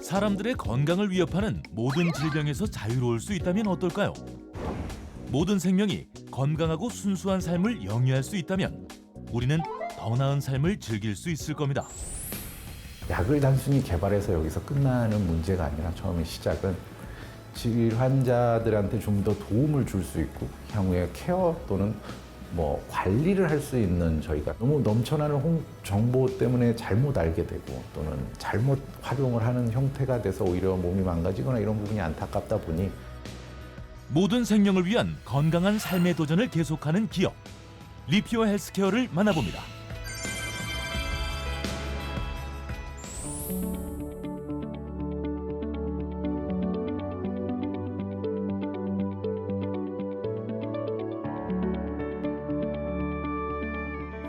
사람들의 건강을 위협하는 모든 질병에서 자유로울 수 있다면 어떨까요? 모든 생명이 건강하고 순수한 삶을 영위할 수 있다면 우리는 더 나은 삶을 즐길 수 있을 겁니다. 약을 단순히 개발해서 여기서 끝나는 문제가 아니라 처음에 시작은 질 환자들한테 좀 더 도움을 줄 수 있고 향후에 케어 또는 관리를 할 수 있는 저희가 너무 넘쳐나는 정보 때문에 잘못 알게 되고 또는 잘못 활용을 하는 형태가 돼서 오히려 몸이 망가지거나 이런 부분이 안타깝다 보니 모든 생명을 위한 건강한 삶의 도전을 계속하는 기업 리피어 헬스케어를 만나봅니다.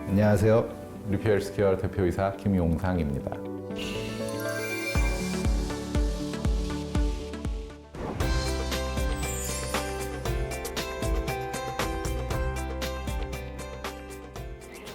안녕하세요. 리피어 헬스케어 대표이사 김용상입니다.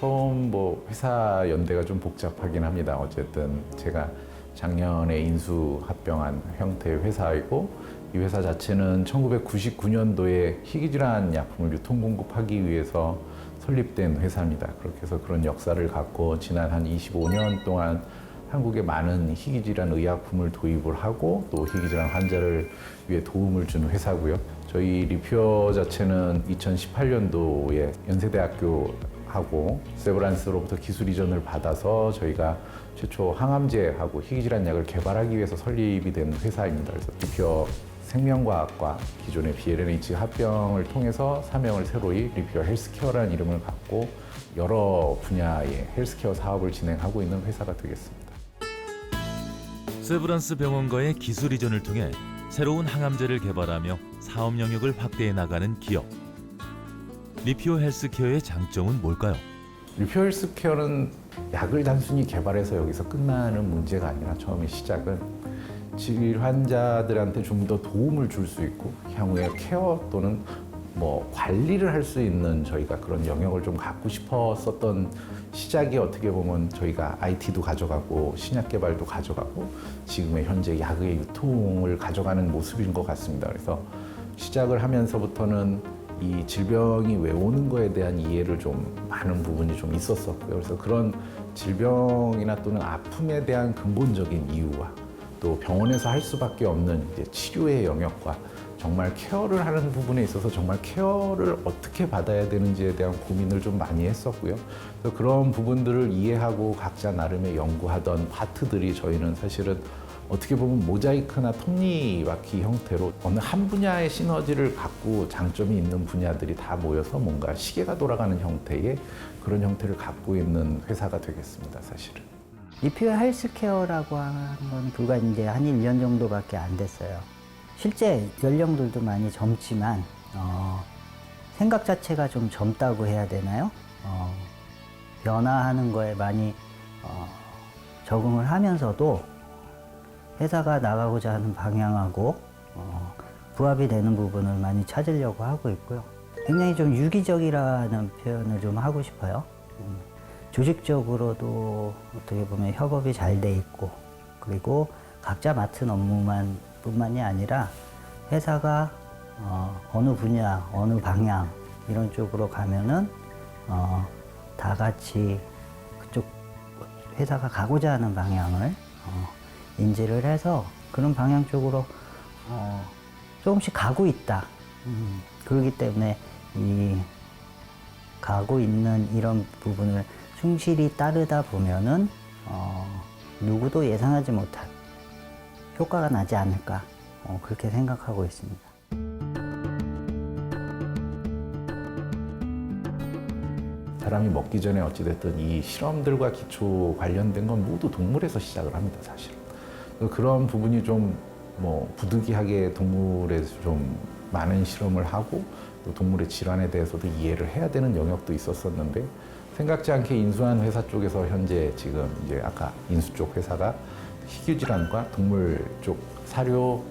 처음 회사 연대가 좀 복잡하긴 합니다. 어쨌든 제가 작년에 인수 합병한 형태의 회사이고 이 회사 자체는 1999년도에 희귀질환 약품을 유통 공급하기 위해서 설립된 회사입니다. 그렇게 해서 그런 역사를 갖고 지난 한 25년 동안 한국에 많은 희귀질환 의약품을 도입을 하고 또 희귀질환 환자를 위해 도움을 주는 회사고요. 저희 리피어 자체는 2018년도에 연세대학교하고 세브란스로부터 기술 이전을 받아서 저희가 최초 항암제하고 희귀질환 약을 개발하기 위해서 설립이 된 회사입니다. 그래서 리피어 생명과학과 기존의 BLNH 합병을 통해서 사명을 새로이 리피어 헬스케어라는 이름을 갖고 여러 분야의 헬스케어 사업을 진행하고 있는 회사가 되겠습니다. 세브란스 병원과의 기술 이전을 통해 새로운 항암제를 개발하며 사업 영역을 확대해 나가는 기업. 리피어 헬스케어의 장점은 뭘까요? 리피어 헬스케어는 약을 단순히 개발해서 여기서 끝나는 문제가 아니라 처음에 시작은 질 환자들한테 좀 더 도움을 줄 수 있고 향후에 케어 또는 관리를 할 수 있는 저희가 그런 영역을 좀 갖고 싶었었던 시작이 어떻게 보면 저희가 IT도 가져가고 신약 개발도 가져가고 지금의 현재 약의 유통을 가져가는 모습인 것 같습니다. 그래서 시작을 하면서부터는 이 질병이 왜 오는 거에 대한 이해를 좀 많은 부분이 좀 있었었고요. 그래서 그런 질병이나 또는 아픔에 대한 근본적인 이유와 또 병원에서 할 수밖에 없는 이제 치료의 영역과 정말 케어를 하는 부분에 있어서 정말 케어를 어떻게 받아야 되는지에 대한 고민을 좀 많이 했었고요. 그래서 그런 부분들을 이해하고 각자 나름의 연구하던 파트들이 저희는 사실은 어떻게 보면 모자이크나 톱니바퀴 형태로 어느 한 분야의 시너지를 갖고 장점이 있는 분야들이 다 모여서 뭔가 시계가 돌아가는 형태의 그런 형태를 갖고 있는 회사가 되겠습니다, 사실은. 리피어 헬스케어라고 하는 건 불과 이제 한 1년 정도밖에 안 됐어요. 실제 연령들도 많이 젊지만 생각 자체가 좀 젊다고 해야 되나요? 변화하는 거에 많이 적응을 하면서도 회사가 나가고자 하는 방향하고 부합이 되는 부분을 많이 찾으려고 하고 있고요. 굉장히 좀 유기적이라는 표현을 좀 하고 싶어요. 조직적으로도 어떻게 보면 협업이 잘 돼 있고 그리고 각자 맡은 업무뿐만이 아니라 회사가 어느 분야, 어느 방향 이런 쪽으로 가면은 다 같이 그쪽 회사가 가고자 하는 방향을 인지를 해서 그런 방향 쪽으로 조금씩 가고 있다. 그렇기 때문에 이 가고 있는 이런 부분을 충실히 따르다 보면은 누구도 예상하지 못한 효과가 나지 않을까 그렇게 생각하고 있습니다. 사람이 먹기 전에 어찌됐든 이 실험들과 기초 관련된 건 모두 동물에서 시작을 합니다, 사실은. 그런 부분이 좀 부득이하게 동물에서 좀 많은 실험을 하고 또 동물의 질환에 대해서도 이해를 해야 되는 영역도 있었었는데 생각지 않게 인수한 회사 쪽에서 현재 지금 이제 아까 인수 쪽 회사가 희귀질환과 동물 쪽 사료,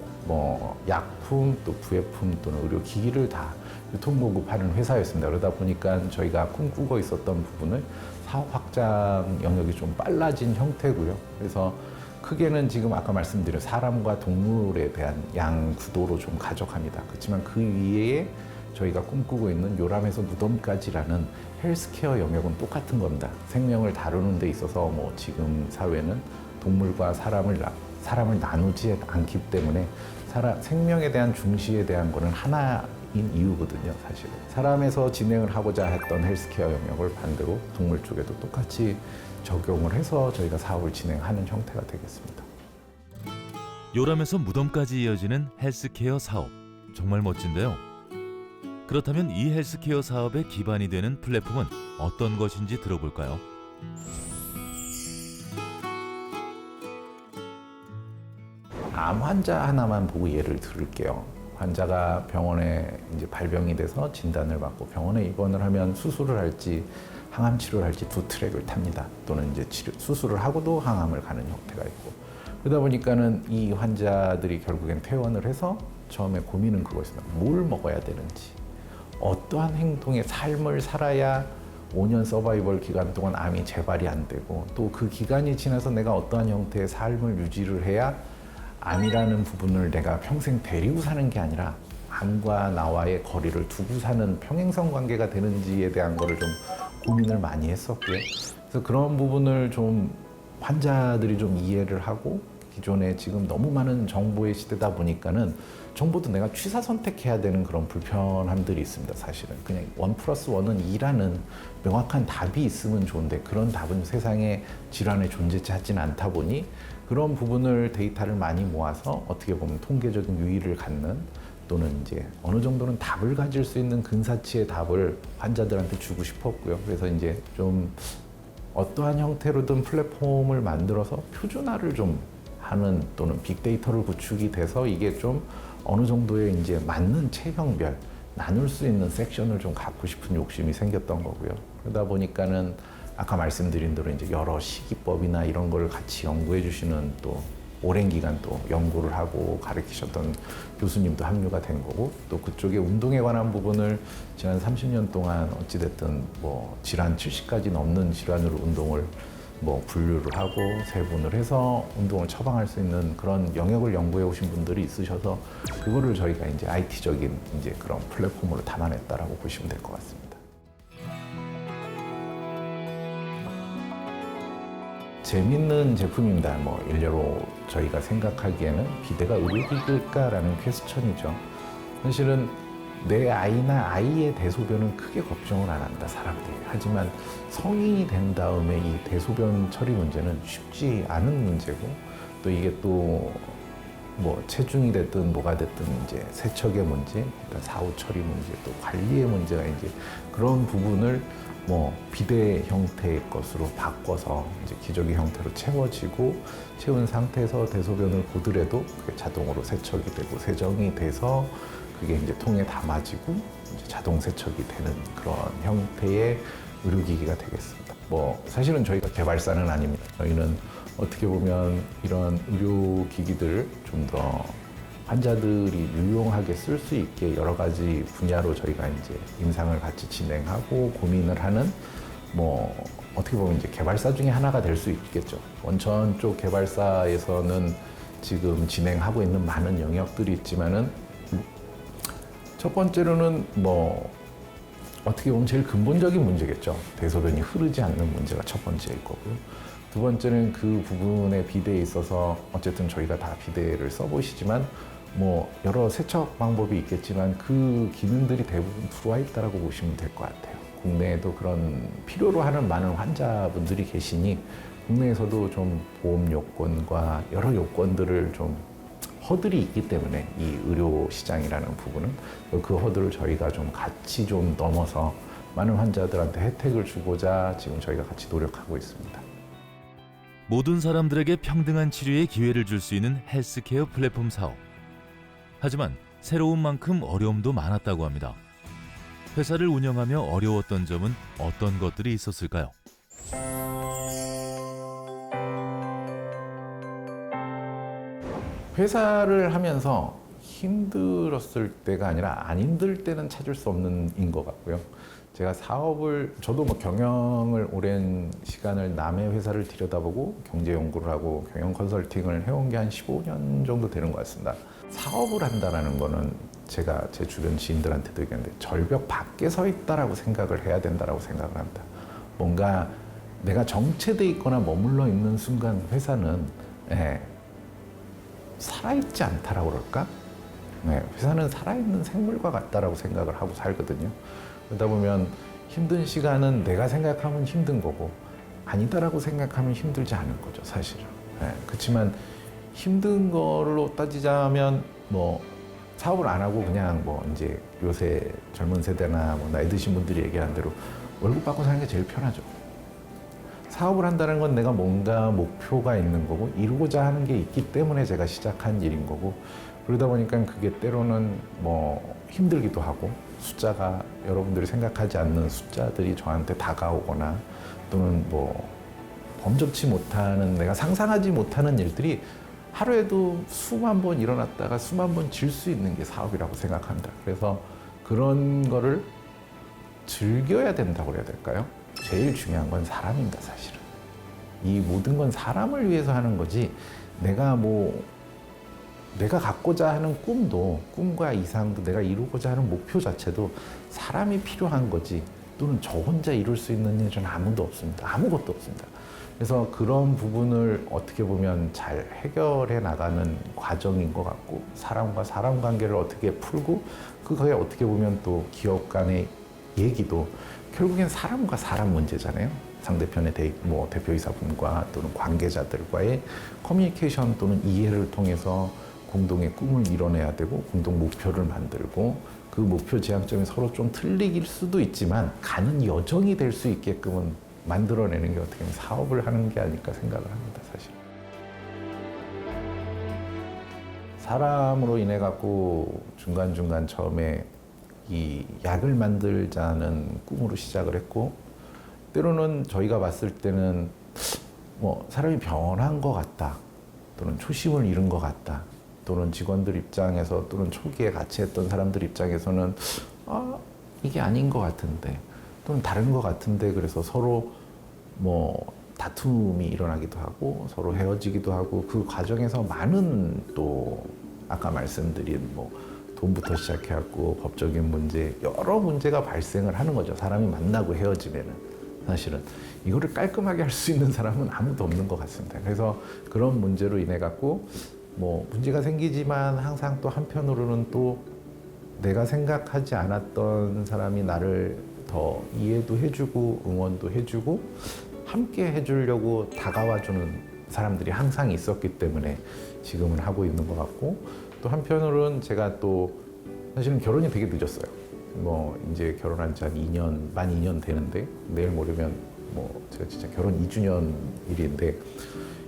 약품, 또 부冶품 또는 의료기기를 다 유통 공급하는 회사였습니다. 그러다 보니까 저희가 꿈꾸고 있었던 부분을 사업 확장 영역이 좀 빨라진 형태고요. 그래서 크게는 지금 아까 말씀드린 사람과 동물에 대한 양 구도로 좀 가져갑니다. 그렇지만 그 위에 저희가 꿈꾸고 있는 요람에서 무덤까지라는 헬스케어 영역은 똑같은 겁니다. 생명을 다루는 데 있어서 뭐 지금 사회는 동물과 사람을 나누지 않기 때문에 생명에 대한 중시에 대한 거는 하나인 이유거든요, 사실은. 사람에서 진행을 하고자 했던 헬스케어 영역을 반대로 동물 쪽에도 똑같이 적용을 해서 저희가 사업을 진행하는 형태가 되겠습니다. 요람에서 무덤까지 이어지는 헬스케어 사업, 정말 멋진데요. 그렇다면 이 헬스케어 사업의 기반이 되는 플랫폼은 어떤 것인지 들어볼까요? 암 환자 하나만 보고 예를 들을게요. 환자가 병원에 이제 발병이 돼서 진단을 받고 병원에 입원을 하면 수술을 할지 항암 치료를 할지 두 트랙을 탑니다. 또는 이제 수술을 하고도 항암을 가는 형태가 있고, 그러다 보니까는 이 환자들이 결국엔 퇴원을 해서 처음에 고민은 그거였습니다. 뭘 먹어야 되는지, 어떠한 행동의 삶을 살아야 5년 서바이벌 기간 동안 암이 재발이 안 되고, 또 그 기간이 지나서 내가 어떠한 형태의 삶을 유지를 해야 암이라는 부분을 내가 평생 데리고 사는 게 아니라 암과 나와의 거리를 두고 사는 평행선 관계가 되는지에 대한 거를 좀 고민을 많이 했었고요. 그래서 그런 부분을 좀 환자들이 좀 이해를 하고, 기존에 지금 너무 많은 정보의 시대다 보니까는 정보도 내가 취사 선택해야 되는 그런 불편함들이 있습니다. 사실은 그냥 1+1은 2라는 명확한 답이 있으면 좋은데, 그런 답은 세상에 질환에 존재하지는 않다 보니 그런 부분을 데이터를 많이 모아서 어떻게 보면 통계적인 유의를 갖는, 또는 이제 어느 정도는 답을 가질 수 있는 근사치의 답을 환자들한테 주고 싶었고요. 그래서 이제 좀 어떠한 형태로든 플랫폼을 만들어서 표준화를 좀 하는, 또는 빅데이터를 구축이 돼서 이게 좀 어느 정도의 이제 맞는 체형별 나눌 수 있는 섹션을 좀 갖고 싶은 욕심이 생겼던 거고요. 그러다 보니까는 아까 말씀드린 대로 이제 여러 시기법이나 이런 걸 같이 연구해 주시는, 또 오랜 기간 또 연구를 하고 가르치셨던 교수님도 합류가 된 거고, 또 그쪽에 운동에 관한 부분을 지난 30년 동안 어찌됐든 뭐 질환 70가지 넘는 질환으로 운동을 뭐 분류를 하고 세분을 해서 운동을 처방할 수 있는 그런 영역을 연구해 오신 분들이 있으셔서 그거를 저희가 이제 IT적인 이제 그런 플랫폼으로 담아냈다라고 보시면 될 것 같습니다. 재밌는 제품입니다. 뭐 일례로 저희가 생각하기에는 비대가 의료기기일까라는 퀘스천이죠. 사실은 내 아이나 아이의 대소변은 크게 걱정을 안 한다, 사람들이. 하지만 성인이 된 다음에 이 대소변 처리 문제는 쉽지 않은 문제고, 또 이게 또 뭐 체중이 됐든 뭐가 됐든 이제 세척의 문제, 그러니까 사후 처리 문제, 또 관리의 문제가 이제 그런 부분을 뭐 비대 형태의 것으로 바꿔서 이제 기저귀 형태로 채워지고, 채운 상태에서 대소변을 보더라도 그게 자동으로 세척이 되고 세정이 돼서 그게 이제 통에 담아지고 이제 자동 세척이 되는 그런 형태의 의료기기가 되겠습니다. 뭐 사실은 저희가 개발사는 아닙니다. 저희는 어떻게 보면 이런 의료기기들을 좀 더 환자들이 유용하게 쓸 수 있게 여러 가지 분야로 저희가 이제 임상을 같이 진행하고 고민을 하는, 뭐 어떻게 보면 이제 개발사 중에 하나가 될 수 있겠죠. 원천 쪽 개발사에서는 지금 진행하고 있는 많은 영역들이 있지만은, 첫 번째로는 뭐 어떻게 보면 제일 근본적인 문제겠죠. 대소변이 흐르지 않는 문제가 첫 번째일 거고요. 두 번째는 그 부분의 비대에 있어서 어쨌든 저희가 다 비대를 써보시지만 뭐 여러 세척 방법이 있겠지만 그 기능들이 대부분 들어와 있다라고 보시면 될 것 같아요. 국내에도 그런 필요로 하는 많은 환자분들이 계시니 국내에서도 좀 보험 요건과 여러 요건들을 좀 허들이 있기 때문에 이 의료 시장이라는 부분은 그 허들을 저희가 좀 같이 좀 넘어서 많은 환자들한테 혜택을 주고자 지금 저희가 같이 노력하고 있습니다. 모든 사람들에게 평등한 치료의 기회를 줄 수 있는 헬스케어 플랫폼 사업. 하지만 새로운 만큼 어려움도 많았다고 합니다. 회사를 운영하며 어려웠던 점은 어떤 것들이 있었을까요? 회사를 하면서 힘들었을 때가 아니라 안 힘들 때는 찾을 수 없는 인 것 같고요. 제가 사업을 저도 뭐 경영을 오랜 시간을 남의 회사를 들여다보고 경제 연구를 하고 경영 컨설팅을 해온 게 한 15년 정도 되는 것 같습니다. 사업을 한다라는 거는 제가 제 주변 지인들한테도 얘기하는데 절벽 밖에 서 있다라고 생각을 해야 된다라고 생각을 합니다. 뭔가 내가 정체돼 있거나 머물러 있는 순간 회사는 살아있지 않다라고 그럴까? 회사는 살아있는 생물과 같다라고 생각을 하고 살거든요. 그러다 보면 힘든 시간은 내가 생각하면 힘든 거고 아니다라고 생각하면 힘들지 않은 거죠, 사실은. 그렇지만 힘든 걸로 따지자면 뭐 사업을 안 하고 그냥 뭐 이제 요새 젊은 세대나 뭐 나이 드신 분들이 얘기하는 대로 월급 받고 사는 게 제일 편하죠. 사업을 한다는 건 내가 뭔가 목표가 있는 거고 이루고자 하는 게 있기 때문에 제가 시작한 일인 거고 그러다 보니까 그게 때로는 뭐 힘들기도 하고 숫자가 여러분들이 생각하지 않는 숫자들이 저한테 다가오거나 또는 뭐 범접치 못하는 내가 상상하지 못하는 일들이 하루에도 수만 번 일어났다가 수만 번 질 수 있는 게 사업이라고 생각합니다. 그래서 그런 거를 즐겨야 된다고 그래야 될까요? 제일 중요한 건 사람입니다, 사실은. 이 모든 건 사람을 위해서 하는 거지 내가 갖고자 하는 꿈과 이상도 내가 이루고자 하는 목표 자체도 사람이 필요한 거지 또는 저 혼자 이룰 수 있는 일은 아무것도 없습니다. 그래서 그런 부분을 어떻게 보면 잘 해결해 나가는 과정인 것 같고 사람과 사람 관계를 어떻게 풀고 그거에 어떻게 보면 또 기업 간의 얘기도 결국엔 사람과 사람 문제잖아요. 상대편의 대표이사분과 또는 관계자들과의 커뮤니케이션 또는 이해를 통해서 공동의 꿈을 이뤄내야 되고 공동 목표를 만들고 그 목표 지향점이 서로 좀 틀릴 수도 있지만 가는 여정이 될 수 있게끔은 만들어내는 게 어떻게 보면 사업을 하는 게 아닐까 생각을 합니다, 사실. 사람으로 인해 갖고 중간중간 처음에 이 약을 만들자는 꿈으로 시작을 했고 때로는 저희가 봤을 때는 뭐 사람이 변한 것 같다 또는 초심을 잃은 것 같다 또는 직원들 입장에서 또는 초기에 같이 했던 사람들 입장에서는 이게 아닌 것 같은데 또는 다른 것 같은데 그래서 서로 뭐 다툼이 일어나기도 하고 서로 헤어지기도 하고 그 과정에서 많은 또 아까 말씀드린 뭐 돈부터 시작해갖고 법적인 문제 여러 문제가 발생을 하는 거죠. 사람이 만나고 헤어지면은 사실은 이거를 깔끔하게 할 수 있는 사람은 아무도 없는 것 같습니다. 그래서 그런 문제로 인해 갖고 뭐 문제가 생기지만 항상 또 한편으로는 또 내가 생각하지 않았던 사람이 나를 더 이해도 해주고 응원도 해주고 함께 해주려고 다가와주는 사람들이 항상 있었기 때문에 지금은 하고 있는 것 같고 또 한편으로는 제가 또 사실은 결혼이 되게 늦었어요. 뭐 이제 결혼한 지 한 2년, 만 2년 되는데 내일 모레면 뭐 제가 진짜 결혼 2주년 일인데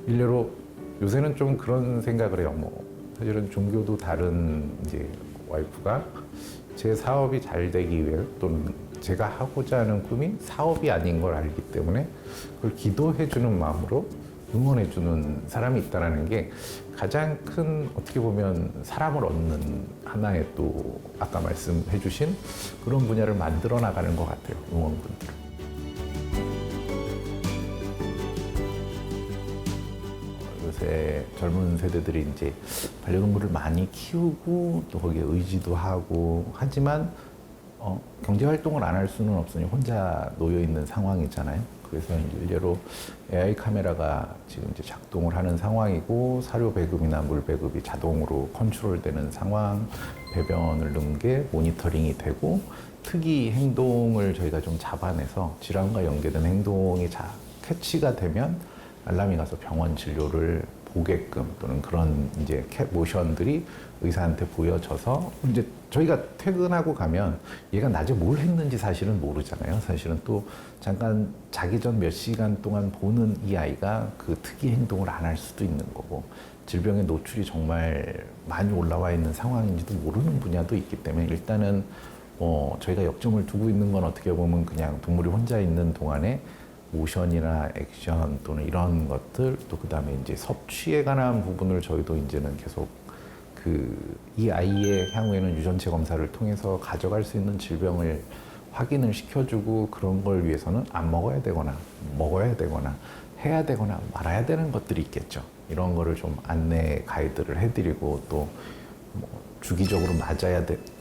일례로 요새는 좀 그런 생각을 해요. 뭐 사실은 종교도 다른 이제 와이프가 제 사업이 잘 되기 위해 또는 제가 하고자 하는 꿈이 사업이 아닌 걸 알기 때문에 그걸 기도해주는 마음으로 응원해주는 사람이 있다는 게 가장 큰 어떻게 보면 사람을 얻는 하나의 또 아까 말씀해주신 그런 분야를 만들어 나가는 것 같아요. 응원분들. 요새 젊은 세대들이 이제 반려동물을 많이 키우고 또 거기에 의지도 하고 하지만 경제 활동을 안 할 수는 없으니 혼자 놓여 있는 상황이잖아요. 그래서 일례로 AI 카메라가 지금 이제 작동을 하는 상황이고 사료 배급이나 물 배급이 자동으로 컨트롤되는 상황, 배변을 넣은 게 모니터링이 되고 특이 행동을 저희가 좀 잡아내서 질환과 연계된 행동이 캐치가 되면 알람이 가서 병원 진료를 보게끔 또는 그런 이제 모션들이 의사한테 보여져서 이제 저희가 퇴근하고 가면 얘가 낮에 뭘 했는지 사실은 모르잖아요. 사실은 또 잠깐 자기 전 몇 시간 동안 보는 이 아이가 그 특이 행동을 안 할 수도 있는 거고 질병의 노출이 정말 많이 올라와 있는 상황인지도 모르는 분야도 있기 때문에 일단은 저희가 역점을 두고 있는 건 어떻게 보면 그냥 동물이 혼자 있는 동안에 모션이나 액션 또는 이런 것들 또 그다음에 이제 섭취에 관한 부분을 저희도 이제는 계속 이 아이의 향후에는 유전체 검사를 통해서 가져갈 수 있는 질병을 확인을 시켜주고 그런 걸 위해서는 안 먹어야 되거나 먹어야 되거나 해야 되거나 말아야 되는 것들이 있겠죠. 이런 거를 좀 안내 가이드를 해드리고 또 뭐 주기적으로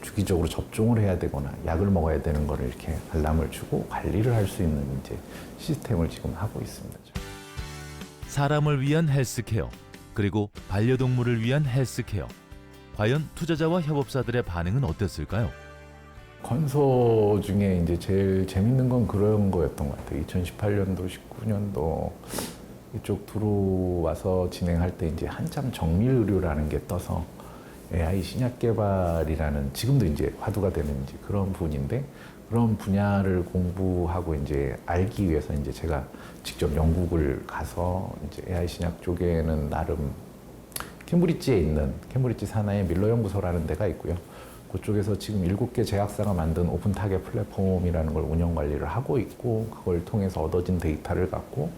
주기적으로 접종을 해야 되거나 약을 먹어야 되는 거를 이렇게 알람을 주고 관리를 할 수 있는 이제 시스템을 지금 하고 있습니다. 사람을 위한 헬스케어, 그리고 반려동물을 위한 헬스케어. 과연 투자자와 협업사들의 반응은 어땠을까요? 건서 중에 이제 제일 재밌는 건 그런 거였던 것 같아요. 2018년도, 19년도 이쪽 들어와서 진행할 때 이제 한참 정밀 의료라는 게 떠서 AI 신약 개발이라는 지금도 이제 화두가 되는 이제 그런 부분인데 그런 분야를 공부하고 이제 알기 위해서 이제 제가 직접 영국을 가서 이제 AI 신약 쪽에는 나름 캠브리지에 있는 캠브리지 산하의 밀러 연구소라는 데가 있고요. 그쪽에서 지금 7개 제약사가 만든 오픈 타겟 플랫폼이라는 걸 운영 관리를 하고 있고 그걸 통해서 얻어진 데이터를 갖고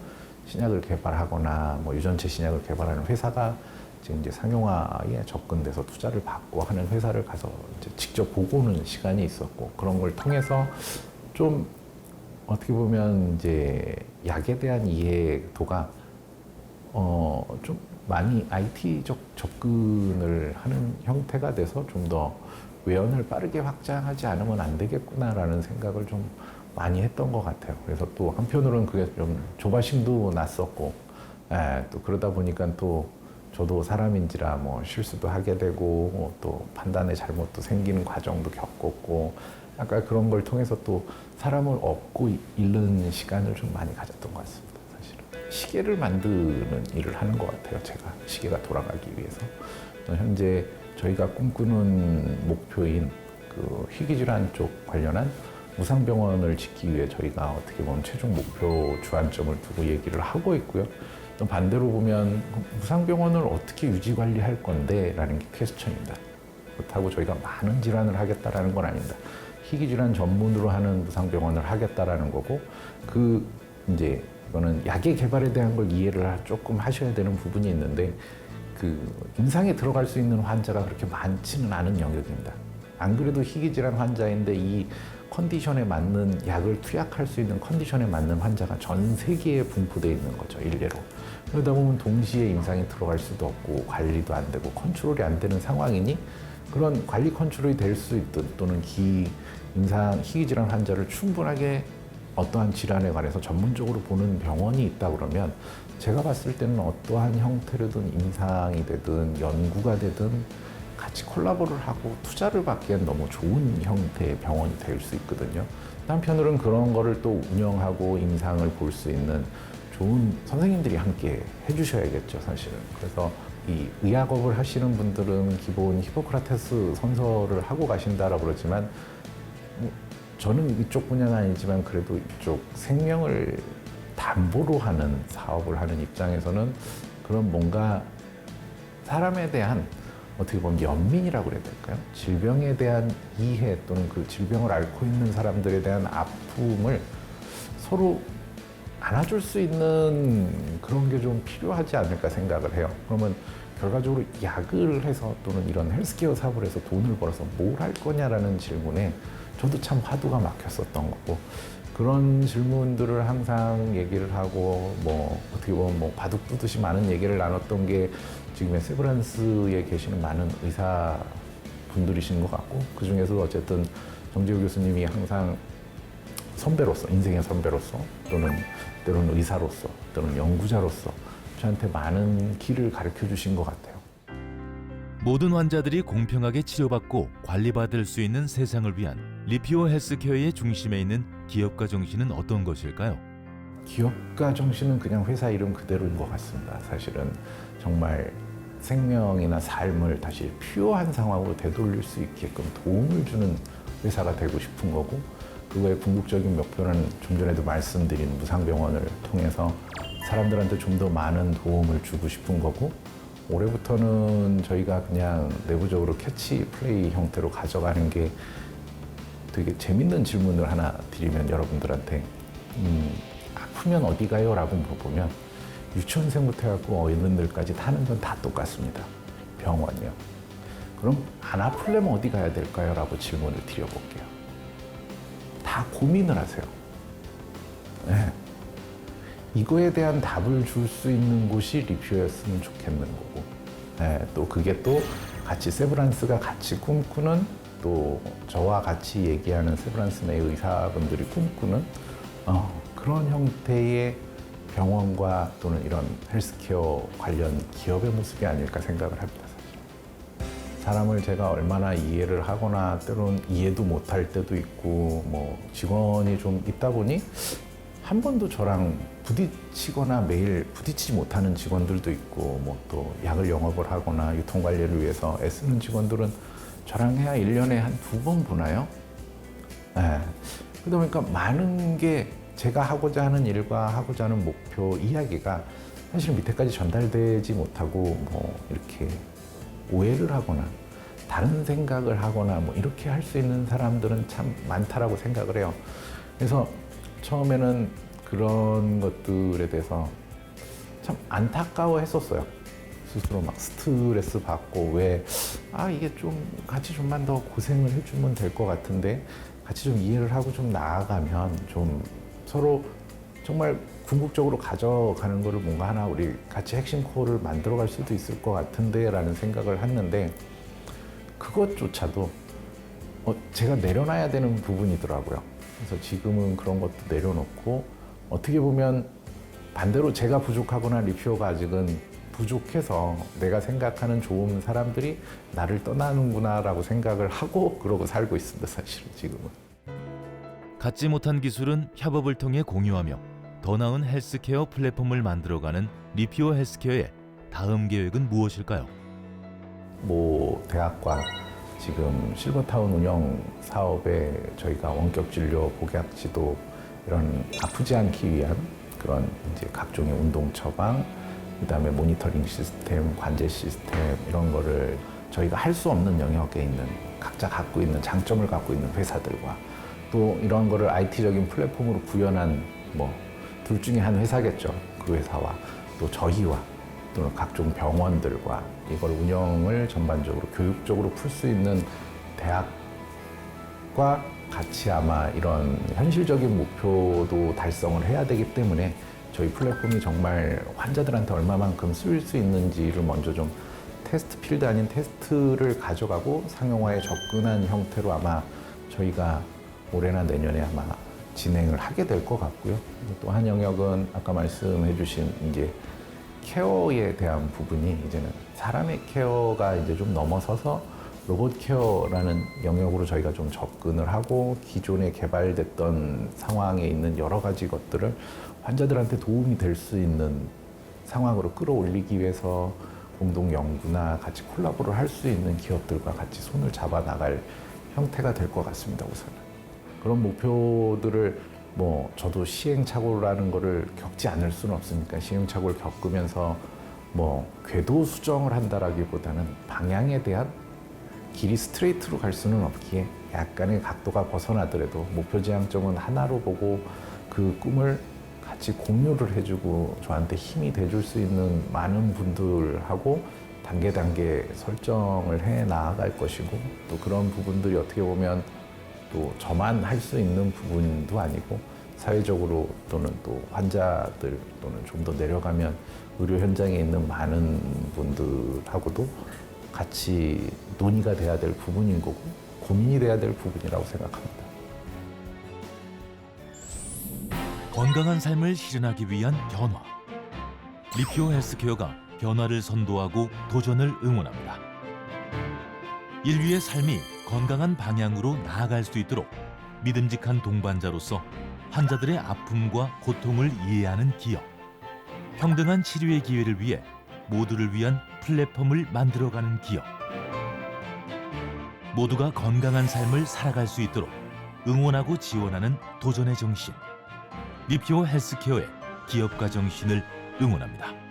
신약을 개발하거나 뭐 유전체 신약을 개발하는 회사가 지금 이제 상용화에 접근돼서 투자를 받고 하는 회사를 가서 이제 직접 보고 오는 시간이 있었고 그런 걸 통해서 좀 어떻게 보면 이제 약에 대한 이해도가 좀 많이 IT적 접근을 하는 형태가 돼서 좀 더 외연을 빠르게 확장하지 않으면 안 되겠구나라는 생각을 좀 많이 했던 것 같아요. 그래서 또 한편으로는 그게 좀 조바심도 났었고, 또 그러다 보니까 또 저도 사람인지라 뭐 실수도 하게 되고 또 판단의 잘못도 생기는 과정도 겪었고, 약간 그런 걸 통해서 또 사람을 얻고 잃는 시간을 좀 많이 가졌던 것 같습니다. 사실은 시계를 만드는 일을 하는 것 같아요. 제가 시계가 돌아가기 위해서 현재 저희가 꿈꾸는 목표인 그 희귀질환 쪽 관련한 무상병원을 짓기 위해 저희가 어떻게 보면 최종 목표 주안점을 두고 얘기를 하고 있고요. 또 반대로 보면 무상병원을 어떻게 유지 관리할 건데 라는 게 퀘스천입니다. 그렇다고 저희가 많은 질환을 하겠다라는 건 아닙니다. 희귀질환 전문으로 하는 무상병원을 하겠다라는 거고 그 이제 이거는 약의 개발에 대한 걸 이해를 조금 하셔야 되는 부분이 있는데 그 임상에 들어갈 수 있는 환자가 그렇게 많지는 않은 영역입니다. 안 그래도 희귀질환 환자인데 이 컨디션에 맞는 약을 투약할 수 있는 컨디션에 맞는 환자가 전 세계에 분포되어 있는 거죠, 일례로. 그러다 보면 동시에 임상에 들어갈 수도 없고 관리도 안 되고 컨트롤이 안 되는 상황이니 그런 관리 컨트롤이 될 수 있든 또는 희귀질환 환자를 충분하게 어떠한 질환에 관해서 전문적으로 보는 병원이 있다 그러면 제가 봤을 때는 어떠한 형태로든 임상이 되든 연구가 되든 같이 콜라보를 하고 투자를 받기엔 너무 좋은 형태의 병원이 될 수 있거든요. 한편으로는 그런 거를 또 운영하고 임상을 볼 수 있는 좋은 선생님들이 함께 해주셔야겠죠, 사실은. 그래서 이 의학업을 하시는 분들은 기본 히포크라테스 선서를 하고 가신다라고 그러지만 저는 이쪽 분야는 아니지만 그래도 이쪽 생명을 담보로 하는 사업을 하는 입장에서는 그런 뭔가 사람에 대한 어떻게 보면 연민이라고 그래야 될까요? 질병에 대한 이해 또는 그 질병을 앓고 있는 사람들에 대한 아픔을 서로 안아줄 수 있는 그런 게 좀 필요하지 않을까 생각을 해요. 그러면 결과적으로 약을 해서 또는 이런 헬스케어 사업을 해서 돈을 벌어서 뭘 할 거냐라는 질문에 저도 참 화두가 막혔었던 거고 그런 질문들을 항상 얘기를 하고 뭐 어떻게 보면 뭐 바둑 두듯이 많은 얘기를 나눴던 게 지금의 세브란스에 계시는 많은 의사 분들이신 것 같고 그 중에서도 어쨌든 정재우 교수님이 항상 선배로서 인생의 선배로서 또는 때로는 의사로서 또는 연구자로서 저한테 많은 길을 가르쳐 주신 것 같아요. 모든 환자들이 공평하게 치료받고 관리받을 수 있는 세상을 위한 리피오 헬스케어의 중심에 있는 기업가 정신은 어떤 것일까요? 기업가 정신은 그냥 회사 이름 그대로인 것 같습니다. 사실은 정말 생명이나 삶을 다시 퓨어한 상황으로 되돌릴 수 있게끔 도움을 주는 회사가 되고 싶은 거고 그거의 궁극적인 목표는 좀 전에도 말씀드린 무상병원을 통해서 사람들한테 좀 더 많은 도움을 주고 싶은 거고 올해부터는 저희가 그냥 내부적으로 캐치 플레이 형태로 가져가는 게 되게 재밌는 질문을 하나 드리면 여러분들한테 아프면 어디 가요? 라고 물어보면 유치원생부터 해갖고 어른들까지 하는 건 다 똑같습니다. 병원이요. 그럼 안 아플려면 어디 가야 될까요? 라고 질문을 드려볼게요. 다 다 고민을 하세요. 네. 이거에 대한 답을 줄 수 있는 곳이 리퓨어였으면 좋겠는 거고, 네. 또 그게 또 같이 세브란스가 같이 꿈꾸는, 또 저와 같이 얘기하는 세브란스 내 의사분들이 꿈꾸는 그런 형태의 병원과 또는 이런 헬스케어 관련 기업의 모습이 아닐까 생각을 합니다. 사실. 사람을 제가 얼마나 이해를 하거나 때로는 이해도 못할 때도 있고, 뭐 직원이 좀 있다 보니 한 번도 저랑 부딪히거나 매일 부딪히지 못하는 직원들도 있고, 뭐 또 약을 영업을 하거나 유통 관리를 위해서 애쓰는 직원들은 저랑 해야 1년에 한 2번 보나요? 네. 그러다 보니까 많은 게 제가 하고자 하는 일과 하고자 하는 목표 이야기가 사실 밑에까지 전달되지 못하고, 뭐 이렇게 오해를 하거나 다른 생각을 하거나 뭐 이렇게 할 수 있는 사람들은 참 많다라고 생각을 해요. 그래서 처음에는 그런 것들에 대해서 참 안타까워 했었어요. 스스로 막 스트레스 받고, 이게 좀 같이 좀만 더 고생을 해주면 될 것 같은데, 같이 좀 이해를 하고 좀 나아가면 좀 서로 정말 궁극적으로 가져가는 거를 뭔가 하나 우리 같이 핵심 코어를 만들어갈 수도 있을 것 같은데 라는 생각을 했는데, 그것조차도 제가 내려놔야 되는 부분이더라고요. 그래서 지금은 그런 것도 내려놓고, 어떻게 보면 반대로 제가 부족하거나 리퓨어가 아직은 부족해서 내가 생각하는 좋은 사람들이 나를 떠나는구나 라고 생각을 하고 그러고 살고 있습니다. 사실은 지금은. 갖지 못한 기술은 협업을 통해 공유하며 더 나은 헬스케어 플랫폼을 만들어가는 리퓨어 헬스케어의 다음 계획은 무엇일까요? 모 대학과 지금 실버타운 운영 사업에 저희가 원격 진료, 복약 지도 이런 아프지 않기 위한 그런 이제 각종의 운동 처방, 그다음에 모니터링 시스템, 관제 시스템 이런 거를 저희가 할 수 없는 영역에 있는 각자 갖고 있는 장점을 갖고 있는 회사들과, 또 이런 거를 IT적인 플랫폼으로 구현한 뭐 둘 중에 한 회사겠죠. 그 회사와 또 저희와 또는 각종 병원들과 이걸 운영을 전반적으로 교육적으로 풀 수 있는 대학과 같이 아마 이런 현실적인 목표도 달성을 해야 되기 때문에 저희 플랫폼이 정말 환자들한테 얼마만큼 쓰일 수 있는지를 먼저 좀 테스트 필드 아닌 테스트를 가져가고 상용화에 접근한 형태로 아마 저희가 올해나 내년에 아마 진행을 하게 될 것 같고요. 또 한 영역은 아까 말씀해 주신 이제 케어에 대한 부분이 이제는 사람의 케어가 이제 좀 넘어서서 로봇 케어라는 영역으로 저희가 좀 접근을 하고, 기존에 개발됐던 상황에 있는 여러 가지 것들을 환자들한테 도움이 될 수 있는 상황으로 끌어올리기 위해서 공동 연구나 같이 콜라보를 할 수 있는 기업들과 같이 손을 잡아 나갈 형태가 될 것 같습니다. 우선은 그런 목표들을 뭐 저도 시행착오라는 거를 겪지 않을 수는 없으니까 시행착오를 겪으면서 뭐 궤도 수정을 한다라기보다는 방향에 대한 길이 스트레이트로 갈 수는 없기에 약간의 각도가 벗어나더라도 목표 지향점은 하나로 보고 그 꿈을 같이 공유를 해주고 저한테 힘이 돼줄 수 있는 많은 분들하고 단계 설정을 해 나아갈 것이고, 또 그런 부분들이 어떻게 보면 또 저만 할 수 있는 부분도 아니고 사회적으로 또는 또 환자들 또는 좀 더 내려가면 의료 현장에 있는 많은 분들하고도 같이 논의가 돼야 될 부분인 거고 고민이 돼야 될 부분이라고 생각합니다. 건강한 삶을 실현하기 위한 변화. 리퓨어 헬스케어가 변화를 선도하고 도전을 응원합니다. 인류의 삶이 건강한 방향으로 나아갈 수 있도록 믿음직한 동반자로서 환자들의 아픔과 고통을 이해하는 기업. 평등한 치료의 기회를 위해 모두를 위한 플랫폼을 만들어가는 기업. 모두가 건강한 삶을 살아갈 수 있도록 응원하고 지원하는 도전의 정신. 리퓨어 헬스케어의 기업가 정신을 응원합니다.